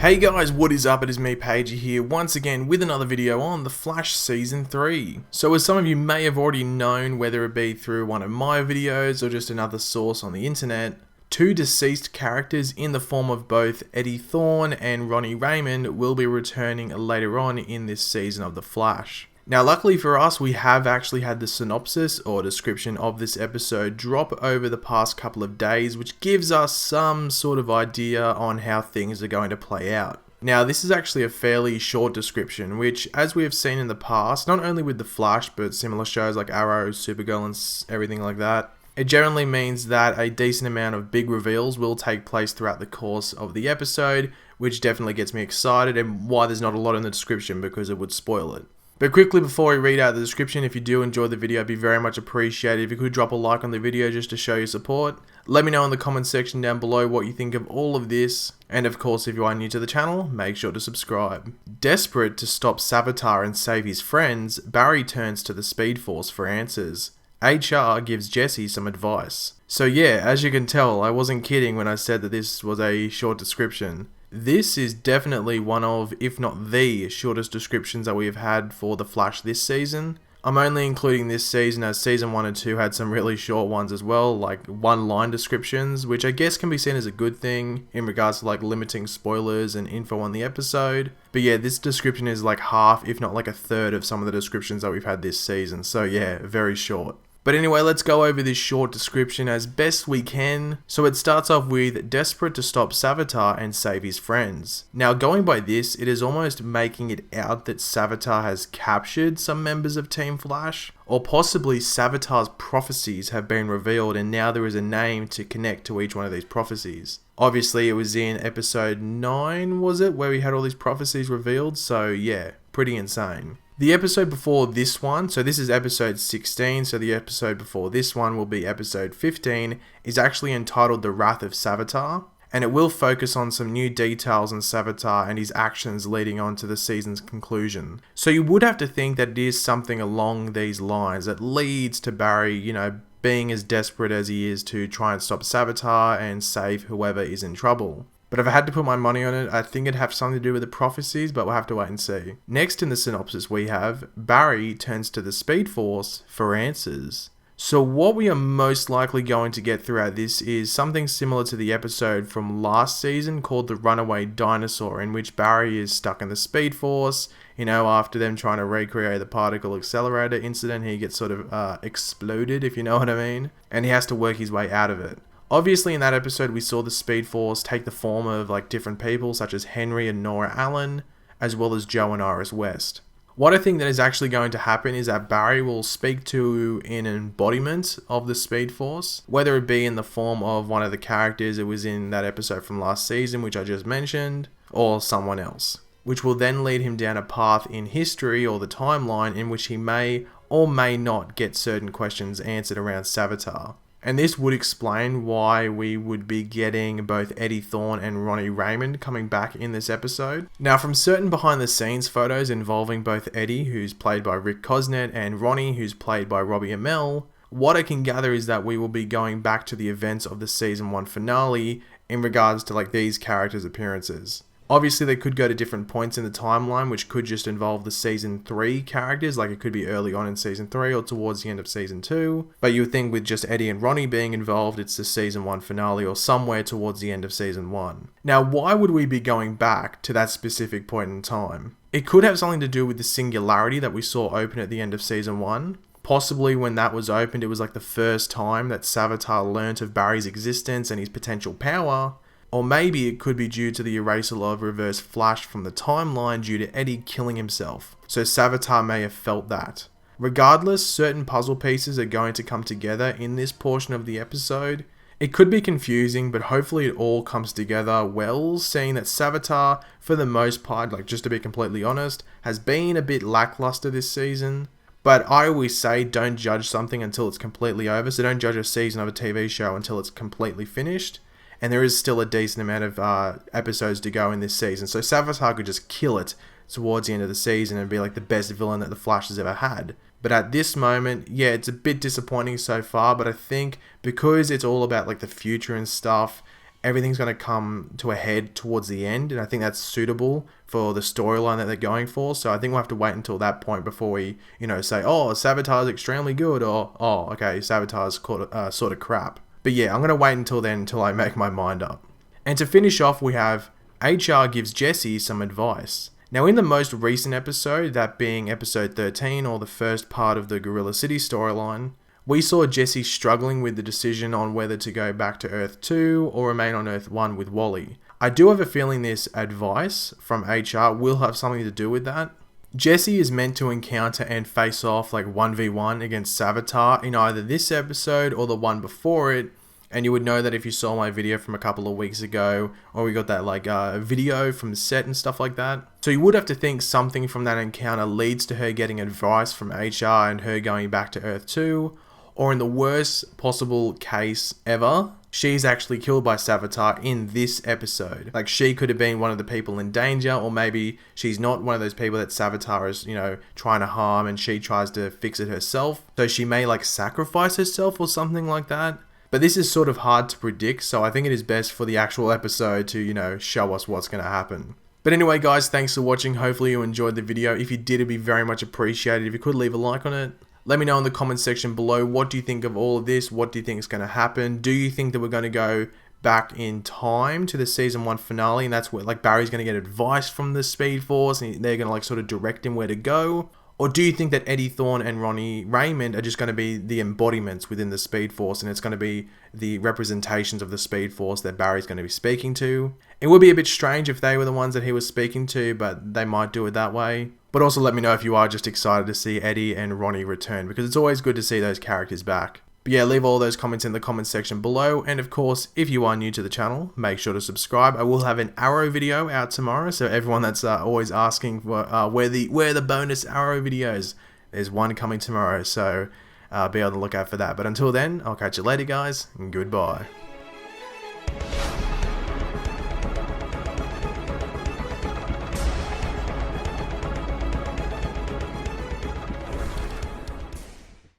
Hey guys, what is up? It is me, Pagey here, once again with another video on The Flash Season 3. So as some of you may have already known, whether it be through one of my videos or just another source on the internet, two deceased characters in the form of both Eddie Thawne and Ronnie Raymond will be returning later on in this season of The Flash. Now luckily for us, we have actually had the synopsis or description of this episode drop over the past couple of days, which gives us some sort of idea on how things are going to play out. Now this is actually a fairly short description, which as we have seen in the past, not only with The Flash but similar shows like Arrow, Supergirl and everything like that, it generally means that a decent amount of big reveals will take place throughout the course of the episode, which definitely gets me excited and why there's not a lot in the description because it would spoil it. But quickly before we read out the description, if you do enjoy the video, it'd be very much appreciated if you could drop a like on the video just to show your support. Let me know in the comment section down below what you think of all of this. And of course, if you are new to the channel, make sure to subscribe. Desperate to stop Savitar and save his friends, Barry turns to the Speedforce for answers. HR gives Jesse some advice. So yeah, as you can tell, I wasn't kidding when I said that this was a short description. This is definitely one of, if not the, shortest descriptions that we have had for The Flash this season. I'm only including this season as season 1 and 2 had some really short ones as well, like one-line descriptions, which I guess can be seen as a good thing in regards to like limiting spoilers and info on the episode. But yeah, this description is like half, if not like a third of some of the descriptions that we've had this season, so yeah, very short. But anyway, let's go over this short description as best we can. So it starts off with desperate to stop Savitar and save his friends. Now going by this, it is almost making it out that Savitar has captured some members of Team Flash, or possibly Savitar's prophecies have been revealed and now there is a name to connect to each one of these prophecies. Obviously it was in episode 9, was it, where we had all these prophecies revealed, so yeah, pretty insane. The episode before this one, so this is episode 16, so the episode before this one will be episode 15, is actually entitled The Wrath of Sabotage, and it will focus on some new details on Savitar and his actions leading on to the season's conclusion. So you would have to think that it is something along these lines that leads to Barry, being as desperate as he is to try and stop Savitar and save whoever is in trouble. But if I had to put my money on it, I think it'd have something to do with the prophecies, but we'll have to wait and see. Next in the synopsis we have, Barry turns to the Speedforce for answers. So what we are most likely going to get throughout this is something similar to the episode from last season called The Runaway Dinosaur, in which Barry is stuck in the Speedforce, after them trying to recreate the particle accelerator incident, he gets sort of exploded, if you know what I mean, and he has to work his way out of it. Obviously in that episode we saw the Speedforce take the form of like different people such as Henry and Nora Allen, as well as Joe and Iris West. What I think that is actually going to happen is that Barry will speak to an embodiment of the Speedforce, whether it be in the form of one of the characters it was in that episode from last season which I just mentioned, or someone else, which will then lead him down a path in history or the timeline in which he may or may not get certain questions answered around Savitar. And this would explain why we would be getting both Eddie Thawne and Ronnie Raymond coming back in this episode. Now from certain behind the scenes photos involving both Eddie, who's played by Rick Cosnett, and Ronnie, who's played by Robbie Amell, what I can gather is that we will be going back to the events of the season 1 finale in regards to like these characters' appearances. Obviously they could go to different points in the timeline which could just involve the season 3 characters, like it could be early on in season 3 or towards the end of season 2. But you would think with just Eddie and Ronnie being involved, it's the season 1 finale or somewhere towards the end of season 1. Now why would we be going back to that specific point in time? It could have something to do with the singularity that we saw open at the end of season 1. Possibly when that was opened it was like the first time that Savitar learnt of Barry's existence and his potential power. Or maybe it could be due to the erasal of Reverse Flash from the timeline due to Eddie killing himself. So Savitar may have felt that. Regardless, certain puzzle pieces are going to come together in this portion of the episode. It could be confusing, but hopefully it all comes together well, seeing that Savitar, for the most part, like just to be completely honest, has been a bit lackluster this season. But I always say don't judge something until it's completely over, so don't judge a season of a TV show until it's completely finished. And there is still a decent amount of episodes to go in this season. So Savitar could just kill it towards the end of the season and be like the best villain that the Flash has ever had. But at this moment, yeah, it's a bit disappointing so far. But I think because it's all about like the future and stuff, everything's going to come to a head towards the end, and I think that's suitable for the storyline that they're going for. So I think we'll have to wait until that point before we, say, oh, Savitar is extremely good, or, oh, okay, Savitar is sort of crap. But yeah, I'm going to wait until then until I make my mind up. And to finish off, we have HR gives Jesse some advice. Now, in the most recent episode, that being episode 13, or the first part of the Gorilla City storyline, we saw Jesse struggling with the decision on whether to go back to Earth 2 or remain on Earth 1 with Wally. I do have a feeling this advice from HR will have something to do with that. Jesse is meant to encounter and face off like 1v1 against Savitar in either this episode or the one before it, and you would know that if you saw my video from a couple of weeks ago, or we got that video from the set and stuff like that. So you would have to think something from that encounter leads to her getting advice from HR and her going back to Earth 2, or in the worst possible case ever, she's actually killed by Savitar in this episode. Like, she could have been one of the people in danger, or maybe she's not one of those people that Savitar is, trying to harm, and she tries to fix it herself. So she may sacrifice herself or something like that. But this is sort of hard to predict, so I think it is best for the actual episode to, show us what's going to happen. But anyway, guys, thanks for watching. Hopefully you enjoyed the video. If you did, it'd be very much appreciated if you could leave a like on it. Let me know in the comment section below, what do you think of all of this? What do you think is going to happen? Do you think that we're going to go back in time to the season 1 finale, and that's where Barry's going to get advice from the Speedforce and they're going to sort of direct him where to go? Or do you think that Eddie Thorne and Ronnie Raymond are just going to be the embodiments within the Speedforce, and it's going to be the representations of the Speedforce that Barry's going to be speaking to? It would be a bit strange if they were the ones that he was speaking to, but they might do it that way. But also let me know if you are just excited to see Eddie and Ronnie return, because it's always good to see those characters back. But yeah, leave all those comments in the comment section below, and of course, if you are new to the channel, make sure to subscribe. I will have an Arrow video out tomorrow, so everyone that's always asking for where the bonus Arrow videos, there's one coming tomorrow, so be on the lookout for that. But until then, I'll catch you later, guys, and goodbye.